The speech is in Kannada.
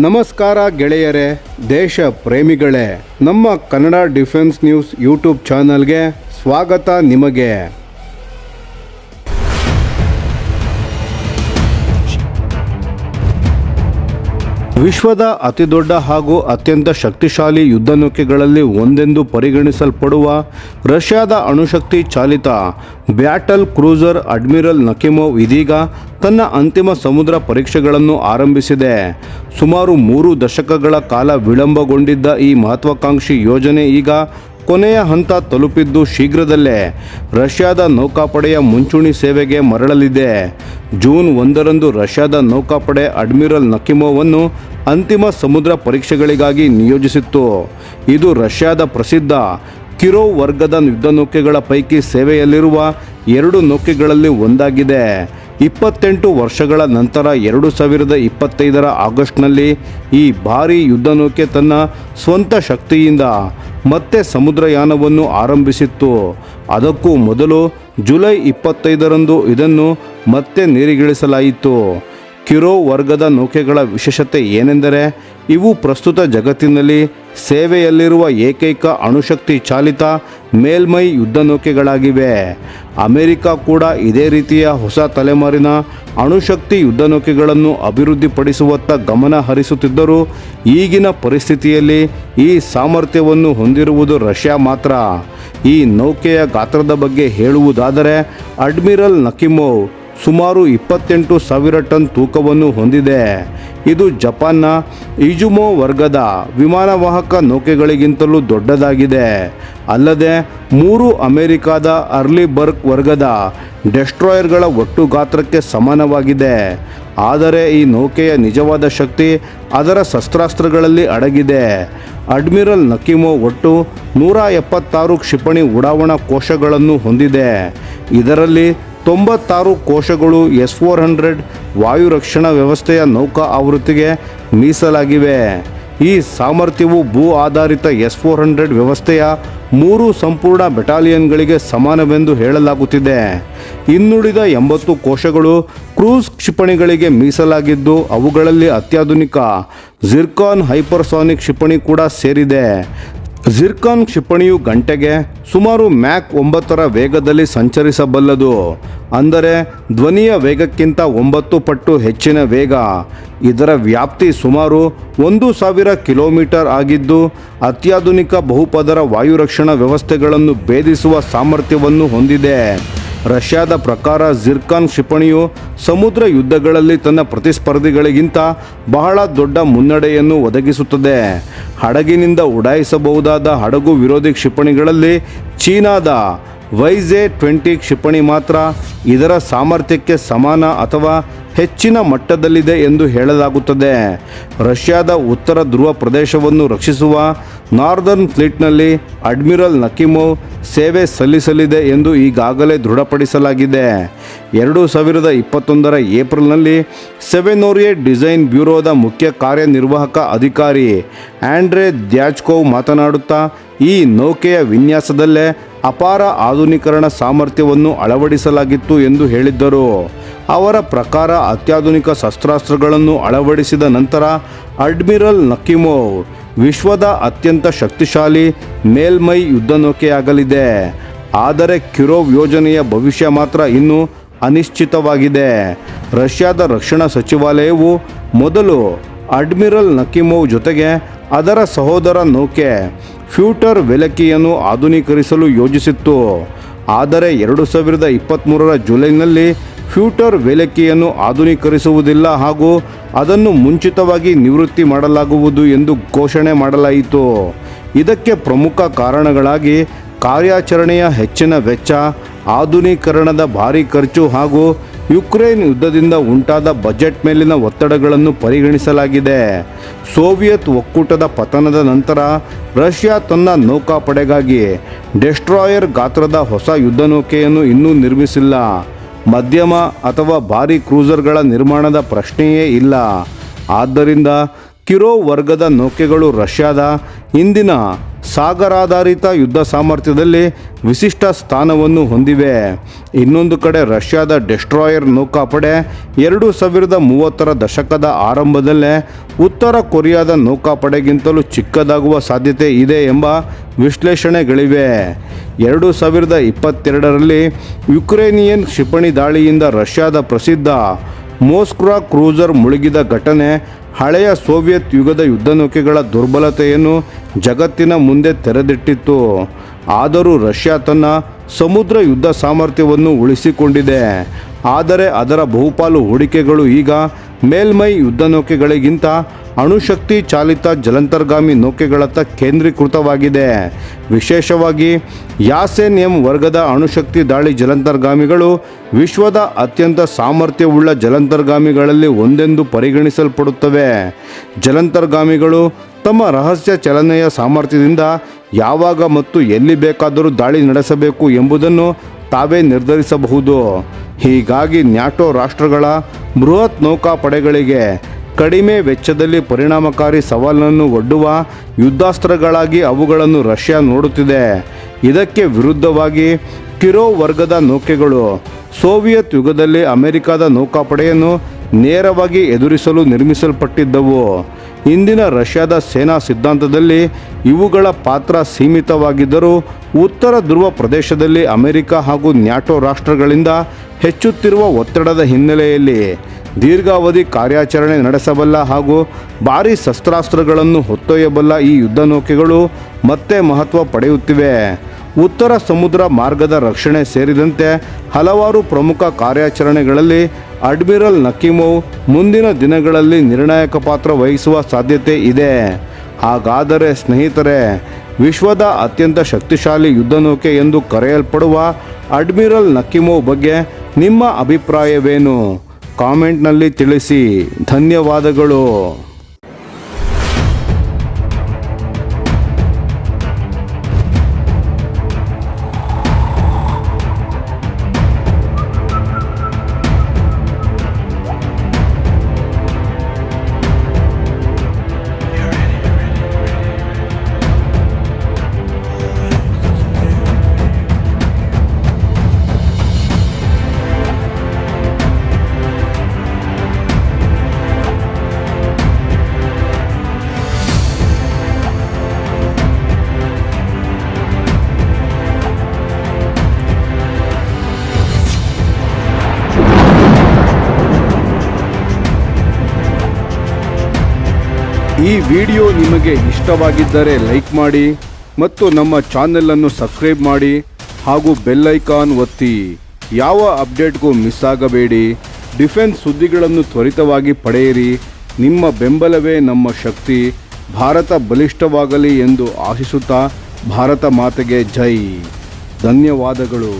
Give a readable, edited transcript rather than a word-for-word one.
ನಮಸ್ಕಾರ ಗೆಳೆಯರೇ, ದೇಶ ಪ್ರೇಮಿಗಳೇ, ನಮ್ಮ ಕನ್ನಡ ಡಿಫೆನ್ಸ್ ನ್ಯೂಸ್ ಯೂಟ್ಯೂಬ್ ಚಾನಲ್ಗೆ ಸ್ವಾಗತ ನಿಮಗೆ. ವಿಶ್ವದ ಅತಿದೊಡ್ಡ ಹಾಗೂ ಅತ್ಯಂತ ಶಕ್ತಿಶಾಲಿ ಯುದ್ಧನೌಕೆಗಳಲ್ಲಿ ಒಂದೆಂದು ಪರಿಗಣಿಸಲ್ಪಡುವ ರಷ್ಯಾದ ಅಣುಶಕ್ತಿ ಚಾಲಿತ ಬ್ಯಾಟಲ್ ಕ್ರೂಸರ್ ಅಡ್ಮಿರಲ್ ನಕಿಮೋವ್ ಇದೀಗ ತನ್ನ ಅಂತಿಮ ಸಮುದ್ರ ಪರೀಕ್ಷೆಗಳನ್ನು ಆರಂಭಿಸಿದೆ. ಸುಮಾರು 3 ದಶಕಗಳ ಕಾಲ ವಿಳಂಬಗೊಂಡಿದ್ದ ಈ ಮಹತ್ವಾಕಾಂಕ್ಷಿ ಯೋಜನೆ ಈಗ ಕೊನೆಯ ಹಂತ ತಲುಪಿದ್ದು ಶೀಘ್ರದಲ್ಲೇ ರಷ್ಯಾದ ನೌಕಾಪಡೆಯ ಮುಂಚೂಣಿ ಸೇವೆಗೆ ಮರಳಲಿದೆ. ಜೂನ್ 1ರಂದು ರಷ್ಯಾದ ನೌಕಾಪಡೆ ಅಡ್ಮಿರಲ್ ನಕಿಮೋವನ್ನು ಅಂತಿಮ ಸಮುದ್ರ ಪರೀಕ್ಷೆಗಳಿಗಾಗಿ ನಿಯೋಜಿಸಿತ್ತು. ಇದು ರಷ್ಯಾದ ಪ್ರಸಿದ್ಧ ಕಿರೋವ್ ವರ್ಗದ ಯುದ್ಧನೌಕೆಗಳ ಪೈಕಿ ಸೇವೆಯಲ್ಲಿರುವ 2 ನೌಕೆಗಳಲ್ಲಿ ಒಂದಾಗಿದೆ. 28 ವರ್ಷಗಳ ನಂತರ 2025ರ ಆಗಸ್ಟ್ನಲ್ಲಿ ಈ ಭಾರೀ ಯುದ್ಧನೌಕೆ ತನ್ನ ಸ್ವಂತ ಶಕ್ತಿಯಿಂದ ಮತ್ತೆ ಸಮುದ್ರಯಾನವನ್ನು ಆರಂಭಿಸಿತ್ತು. ಅದಕ್ಕೂ ಮೊದಲು ಜುಲೈ 25ರಂದು ಇದನ್ನು ಮತ್ತೆ ನೀರಿಗಿಳಿಸಲಾಯಿತು. ಕಿರೋವ್ ವರ್ಗದ ನೌಕೆಗಳ ವಿಶೇಷತೆ ಏನೆಂದರೆ ಇವು ಪ್ರಸ್ತುತ ಜಗತ್ತಿನಲ್ಲಿ ಸೇವೆಯಲ್ಲಿರುವ ಏಕೈಕ ಅಣುಶಕ್ತಿ ಚಾಲಿತ ಮೇಲ್ಮೈ ಯುದ್ಧನೌಕೆಗಳಾಗಿವೆ. ಅಮೆರಿಕ ಕೂಡ ಇದೇ ರೀತಿಯ ಹೊಸ ತಲೆಮಾರಿನ ಅಣುಶಕ್ತಿ ಯುದ್ಧನೌಕೆಗಳನ್ನು ಅಭಿವೃದ್ಧಿಪಡಿಸುವತ್ತ ಗಮನ ಹರಿಸುತ್ತಿದ್ದರೂ ಈಗಿನ ಪರಿಸ್ಥಿತಿಯಲ್ಲಿ ಈ ಸಾಮರ್ಥ್ಯವನ್ನು ಹೊಂದಿರುವುದು ರಷ್ಯಾ ಮಾತ್ರ. ಈ ನೌಕೆಯ ಗಾತ್ರದ ಬಗ್ಗೆ ಹೇಳುವುದಾದರೆ ಅಡ್ಮಿರಲ್ ನಕಿಮೋವ್ ಸುಮಾರು 28,000 ಟನ್ ತೂಕವನ್ನು ಹೊಂದಿದೆ. ಇದು ಜಪಾನ್ನ ಇಜುಮೋ ವರ್ಗದ ವಿಮಾನವಾಹಕ ನೌಕೆಗಳಿಗಿಂತಲೂ ದೊಡ್ಡದಾಗಿದೆ. ಅಲ್ಲದೆ 3 ಅಮೆರಿಕಾದ ಅರ್ಲಿಬರ್ಗ್ ವರ್ಗದ ಡೆಸ್ಟ್ರಾಯರ್ಗಳ ಒಟ್ಟು ಗಾತ್ರಕ್ಕೆ ಸಮಾನವಾಗಿದೆ. ಆದರೆ ಈ ನೌಕೆಯ ನಿಜವಾದ ಶಕ್ತಿ ಅದರ ಶಸ್ತ್ರಾಸ್ತ್ರಗಳಲ್ಲಿ ಅಡಗಿದೆ. ಅಡ್ಮಿರಲ್ ನಕಿಮೋವ್ ಒಟ್ಟು 176 ಕ್ಷಿಪಣಿ ಉಡಾವಣಾ ಕೋಶಗಳನ್ನು ಹೊಂದಿದೆ. ಇದರಲ್ಲಿ 96 ಕೋಶಗಳು S-400 ವಾಯು ರಕ್ಷಣಾ ವ್ಯವಸ್ಥೆಯ ನೌಕಾ ಆವೃತ್ತಿಗೆ ಮೀಸಲಾಗಿವೆ. ಈ ಸಾಮರ್ಥ್ಯವು ಭೂ ಆಧಾರಿತ S-400 ವ್ಯವಸ್ಥೆಯ 3 ಸಂಪೂರ್ಣ ಬೆಟಾಲಿಯನ್ಗಳಿಗೆ ಸಮಾನವೆಂದು ಹೇಳಲಾಗುತ್ತಿದೆ. ಇನ್ನುಳಿದ 80 ಕೋಶಗಳು ಕ್ರೂಸ್ ಕ್ಷಿಪಣಿಗಳಿಗೆ ಮೀಸಲಾಗಿದ್ದು ಅವುಗಳಲ್ಲಿ ಅತ್ಯಾಧುನಿಕ ಝಿರ್ಕಾನ್ ಹೈಪರ್ಸಾನಿಕ್ ಕ್ಷಿಪಣಿ ಕೂಡ ಸೇರಿದೆ. ಝಿರ್ಕಾನ್ ಕ್ಷಿಪಣಿಯು ಗಂಟೆಗೆ ಸುಮಾರು ಮ್ಯಾಕ್ 9ರ ವೇಗದಲ್ಲಿ ಸಂಚರಿಸಬಲ್ಲದು. ಅಂದರೆ ಧ್ವನಿಯ ವೇಗಕ್ಕಿಂತ 9 ಪಟ್ಟು ಹೆಚ್ಚಿನ ವೇಗ. ಇದರ ವ್ಯಾಪ್ತಿ ಸುಮಾರು 1,000 ಕಿಲೋಮೀಟರ್ ಆಗಿದ್ದು ಅತ್ಯಾಧುನಿಕ ಬಹುಪದರ ವಾಯು ರಕ್ಷಣಾ ವ್ಯವಸ್ಥೆಗಳನ್ನು ಭೇದಿಸುವ ಸಾಮರ್ಥ್ಯವನ್ನು ಹೊಂದಿದೆ. ರಷ್ಯಾದ ಪ್ರಕಾರ ಝಿರ್ಕಾನ್ ಕ್ಷಿಪಣಿಯು ಸಮುದ್ರ ಯುದ್ಧಗಳಲ್ಲಿ ತನ್ನ ಪ್ರತಿಸ್ಪರ್ಧಿಗಳಿಗಿಂತ ಬಹಳ ದೊಡ್ಡ ಮುನ್ನಡೆಯನ್ನು ಒದಗಿಸುತ್ತದೆ. ಹಡಗಿನಿಂದ ಉಡಾಯಿಸಬಹುದಾದ ಹಡಗು ವಿರೋಧಿ ಕ್ಷಿಪಣಿಗಳಲ್ಲಿ ಚೀನಾದ YZ-20 ಕ್ಷಿಪಣಿ ಮಾತ್ರ ಇದರ ಸಾಮರ್ಥ್ಯಕ್ಕೆ ಸಮಾನ ಅಥವಾ ಹೆಚ್ಚಿನ ಮಟ್ಟದಲ್ಲಿದೆ ಎಂದು ಹೇಳಲಾಗುತ್ತದೆ. ರಷ್ಯಾದ ಉತ್ತರ ಧ್ರುವ ಪ್ರದೇಶವನ್ನು ರಕ್ಷಿಸುವ ನಾರ್ದರ್ನ್ ಫ್ಲೀಟ್ನಲ್ಲಿ ಅಡ್ಮಿರಲ್ ನಕಿಮೋವ್ ಸೇವೆ ಸಲ್ಲಿಸಲಿದೆ ಎಂದು ಈಗಾಗಲೇ ದೃಢಪಡಿಸಲಾಗಿದೆ. 2021ರ ಏಪ್ರಿಲ್ನಲ್ಲಿ ಸೆವೆನೋರಿಯೆ ಡಿಸೈನ್ ಬ್ಯೂರೋದ ಮುಖ್ಯ ಕಾರ್ಯನಿರ್ವಾಹಕ ಅಧಿಕಾರಿ ಆಂಡ್ರೆ ದ್ಯಾಚ್ಕೋವ್ ಮಾತನಾಡುತ್ತಾ ಈ ನೌಕೆಯ ವಿನ್ಯಾಸದಲ್ಲೇ ಅಪಾರ ಆಧುನೀಕರಣ ಸಾಮರ್ಥ್ಯವನ್ನು ಅಳವಡಿಸಲಾಗಿತ್ತು ಎಂದು ಹೇಳಿದ್ದರು. ಅವರ ಪ್ರಕಾರ ಅತ್ಯಾಧುನಿಕ ಶಸ್ತ್ರಾಸ್ತ್ರಗಳನ್ನು ಅಳವಡಿಸಿದ ನಂತರ ಅಡ್ಮಿರಲ್ ನಕಿಮೋವ್ ವಿಶ್ವದ ಅತ್ಯಂತ ಶಕ್ತಿಶಾಲಿ ಮೇಲ್ಮೈ ಯುದ್ಧನೌಕೆಯಾಗಲಿದೆ. ಆದರೆ ಕಿರೋವ್ ಯೋಜನೆಯ ಭವಿಷ್ಯ ಮಾತ್ರ ಇನ್ನೂ ಅನಿಶ್ಚಿತವಾಗಿದೆ. ರಷ್ಯಾದ ರಕ್ಷಣಾ ಸಚಿವಾಲಯವು ಮೊದಲು ಅಡ್ಮಿರಲ್ ನಕಿಮೋವ್ ಜೊತೆಗೆ ಅದರ ಸಹೋದರ ನೌಕೆ ಫ್ಯೂಟರ್ ವೆಲೆಕಿಯನ್ನು ಆಧುನೀಕರಿಸಲು ಯೋಜಿಸಿತ್ತು. ಆದರೆ 2023ರ ಜುಲೈನಲ್ಲಿ ಫ್ಯೂಟರ್ ವೆಲೆಕಿಯನ್ನು ಆಧುನೀಕರಿಸುವುದಿಲ್ಲ ಹಾಗೂ ಅದನ್ನು ಮುಂಚಿತವಾಗಿ ನಿವೃತ್ತಿ ಮಾಡಲಾಗುವುದು ಎಂದು ಘೋಷಣೆ ಮಾಡಲಾಯಿತು. ಇದಕ್ಕೆ ಪ್ರಮುಖ ಕಾರಣಗಳಾಗಿ ಕಾರ್ಯಾಚರಣೆಯ ಹೆಚ್ಚಿನ ವೆಚ್ಚ, ಆಧುನೀಕರಣದ ಭಾರೀ ಖರ್ಚು ಹಾಗೂ ಯುಕ್ರೇನ್ ಯುದ್ಧದಿಂದ ಉಂಟಾದ ಬಜೆಟ್ ಮೇಲಿನ ಒತ್ತಡಗಳನ್ನು ಪರಿಗಣಿಸಲಾಗಿದೆ. ಸೋವಿಯತ್ ಒಕ್ಕೂಟದ ಪತನದ ನಂತರ ರಷ್ಯಾ ತನ್ನ ನೌಕಾಪಡೆಗಾಗಿ ಡೆಸ್ಟ್ರಾಯರ್ ಗಾತ್ರದ ಹೊಸ ಯುದ್ಧನೌಕೆಯನ್ನು ಇನ್ನೂ ನಿರ್ಮಿಸಿಲ್ಲ. ಮಧ್ಯಮ ಅಥವಾ ಭಾರೀ ಕ್ರೂಸರ್ಗಳ ನಿರ್ಮಾಣದ ಪ್ರಶ್ನೆಯೇ ಇಲ್ಲ. ಆದ್ದರಿಂದ ಕಿರೋವ್ ವರ್ಗದ ನೌಕೆಗಳು ರಷ್ಯಾದ ಇಂದಿನ ಸಾಗರಾಧಾರಿತ ಯುದ್ಧ ಸಾಮರ್ಥ್ಯದಲ್ಲಿ ವಿಶಿಷ್ಟ ಸ್ಥಾನವನ್ನು ಹೊಂದಿವೆ. ಇನ್ನೊಂದು ಕಡೆ ರಷ್ಯಾದ ಡೆಸ್ಟ್ರಾಯರ್ ನೌಕಾಪಡೆ 2030ರ ದಶಕದ ಆರಂಭದಲ್ಲೇ ಉತ್ತರ ಕೊರಿಯಾದ ನೌಕಾಪಡೆಗಿಂತಲೂ ಚಿಕ್ಕದಾಗುವ ಸಾಧ್ಯತೆ ಇದೆ ಎಂಬ ವಿಶ್ಲೇಷಣೆಗಳಿವೆ. 2022ರಲ್ಲಿ ಯುಕ್ರೇನಿಯನ್ ಕ್ಷಿಪಣಿ ದಾಳಿಯಿಂದ ರಷ್ಯಾದ ಪ್ರಸಿದ್ಧ ಮೋಸ್ಕ್ವಾ ಕ್ರೂಸರ್ ಮುಳುಗಿದ ಘಟನೆ ಹಳೆಯ ಸೋವಿಯತ್ ಯುಗದ ಯುದ್ಧನೌಕೆಗಳ ದುರ್ಬಲತೆಯನ್ನು ಜಗತ್ತಿನ ಮುಂದೆ ತೆರೆದಿಟ್ಟಿತ್ತು. ಆದರೂ ರಷ್ಯಾ ತನ್ನ ಸಮುದ್ರ ಯುದ್ಧ ಸಾಮರ್ಥ್ಯವನ್ನು ಉಳಿಸಿಕೊಂಡಿದೆ. ಆದರೆ ಅದರ ಬಹುಪಾಲು ಹೂಡಿಕೆಗಳು ಈಗ ಮೇಲ್ಮೈ ಯುದ್ಧನೌಕೆಗಳಿಗಿಂತ ಅಣುಶಕ್ತಿ ಚಾಲಿತ ಜಲಾಂತರ್ಗಾಮಿ ನೌಕೆಗಳತ್ತ ಕೇಂದ್ರೀಕೃತವಾಗಿದೆ. ವಿಶೇಷವಾಗಿ ಯಾಸೆನ್ ಎಂ ವರ್ಗದ ಅಣುಶಕ್ತಿ ದಾಳಿ ಜಲಾಂತರ್ಗಾಮಿಗಳು ವಿಶ್ವದ ಅತ್ಯಂತ ಸಾಮರ್ಥ್ಯವುಳ್ಳ ಜಲಾಂತರ್ಗಾಮಿಗಳಲ್ಲಿ ಒಂದೆಂದು ಪರಿಗಣಿಸಲ್ಪಡುತ್ತವೆ. ಜಲಾಂತರ್ಗಾಮಿಗಳು ತಮ್ಮ ರಹಸ್ಯ ಚಲನೆಯ ಸಾಮರ್ಥ್ಯದಿಂದ ಯಾವಾಗ ಮತ್ತು ಎಲ್ಲಿ ಬೇಕಾದರೂ ದಾಳಿ ನಡೆಸಬೇಕು ಎಂಬುದನ್ನು ತಾವೇ ನಿರ್ಧರಿಸಬಹುದು. ಹೀಗಾಗಿ ನ್ಯಾಟೋ ರಾಷ್ಟ್ರಗಳ ಬೃಹತ್ ನೌಕಾಪಡೆಗಳಿಗೆ ಕಡಿಮೆ ವೆಚ್ಚದಲ್ಲಿ ಪರಿಣಾಮಕಾರಿ ಸವಾಲನ್ನು ಒಡ್ಡುವ ಯುದ್ಧಾಸ್ತ್ರಗಳಾಗಿ ಅವುಗಳನ್ನು ರಷ್ಯಾ ನೋಡುತ್ತಿದೆ. ಇದಕ್ಕೆ ವಿರುದ್ಧವಾಗಿ ಕಿರೋವ್ ವರ್ಗದ ನೌಕೆಗಳು ಸೋವಿಯತ್ ಯುಗದಲ್ಲಿ ಅಮೆರಿಕದ ನೌಕಾಪಡೆಯನ್ನು ನೇರವಾಗಿ ಎದುರಿಸಲು ನಿರ್ಮಿಸಲ್ಪಟ್ಟಿದ್ದವು. ಇಂದಿನ ರಷ್ಯಾದ ಸೇನಾ ಸಿದ್ಧಾಂತದಲ್ಲಿ ಇವುಗಳ ಪಾತ್ರ ಸೀಮಿತವಾಗಿದ್ದರೂ ಉತ್ತರ ಧ್ರುವ ಪ್ರದೇಶದಲ್ಲಿ ಅಮೆರಿಕ ಹಾಗೂ ನ್ಯಾಟೋ ರಾಷ್ಟ್ರಗಳಿಂದ ಹೆಚ್ಚುತ್ತಿರುವ ಒತ್ತಡದ ಹಿನ್ನೆಲೆಯಲ್ಲಿ ದೀರ್ಘಾವಧಿ ಕಾರ್ಯಾಚರಣೆ ನಡೆಸಬಲ್ಲ ಹಾಗೂ ಭಾರೀ ಶಸ್ತ್ರಾಸ್ತ್ರಗಳನ್ನು ಹೊತ್ತೊಯ್ಯಬಲ್ಲ ಈ ಯುದ್ಧನೌಕೆಗಳು ಮತ್ತೆ ಮಹತ್ವ ಪಡೆಯುತ್ತಿವೆ. ಉತ್ತರ ಸಮುದ್ರ ಮಾರ್ಗದ ರಕ್ಷಣೆ ಸೇರಿದಂತೆ ಹಲವಾರು ಪ್ರಮುಖ ಕಾರ್ಯಾಚರಣೆಗಳಲ್ಲಿ ಅಡ್ಮಿರಲ್ ನಕಿಮೋವ್ ಮುಂದಿನ ದಿನಗಳಲ್ಲಿ ನಿರ್ಣಾಯಕ ಪಾತ್ರ ವಹಿಸುವ ಸಾಧ್ಯತೆ ಇದೆ. ಹಾಗಾದರೆ ಸ್ನೇಹಿತರೆ, ವಿಶ್ವದ ಅತ್ಯಂತ ಶಕ್ತಿಶಾಲಿ ಯುದ್ಧನೌಕೆ ಎಂದು ಕರೆಯಲ್ಪಡುವ ಅಡ್ಮಿರಲ್ ನಕಿಮೋವ್ ಬಗ್ಗೆ ನಿಮ್ಮ ಅಭಿಪ್ರಾಯವೇನು? ಕಾಮೆಂಟ್ನಲ್ಲಿ ತಿಳಿಸಿ. ಧನ್ಯವಾದಗಳು. ಈ ವಿಡಿಯೋ ನಿಮಗೆ ಇಷ್ಟವಾಗಿದ್ದರೆ ಲೈಕ್ ಮಾಡಿ ಮತ್ತು ನಮ್ಮ ಚಾನೆಲನ್ನು ಸಬ್ಸ್ಕ್ರೈಬ್ ಮಾಡಿ ಹಾಗೂ ಬೆಲ್ ಐಕಾನ್ ಒತ್ತಿ. ಯಾವ ಅಪ್ಡೇಟ್ಗೂ ಮಿಸ್ ಆಗಬೇಡಿ. ಡಿಫೆನ್ಸ್ ಸುದ್ದಿಗಳನ್ನು ತ್ವರಿತವಾಗಿ ಪಡೆಯಿರಿ. ನಿಮ್ಮ ಬೆಂಬಲವೇ ನಮ್ಮ ಶಕ್ತಿ. ಭಾರತ ಬಲಿಷ್ಠವಾಗಲಿ ಎಂದು ಆಶಿಸುತ್ತಾ ಭಾರತ ಮಾತೆಗೆ ಜೈ. ಧನ್ಯವಾದಗಳು.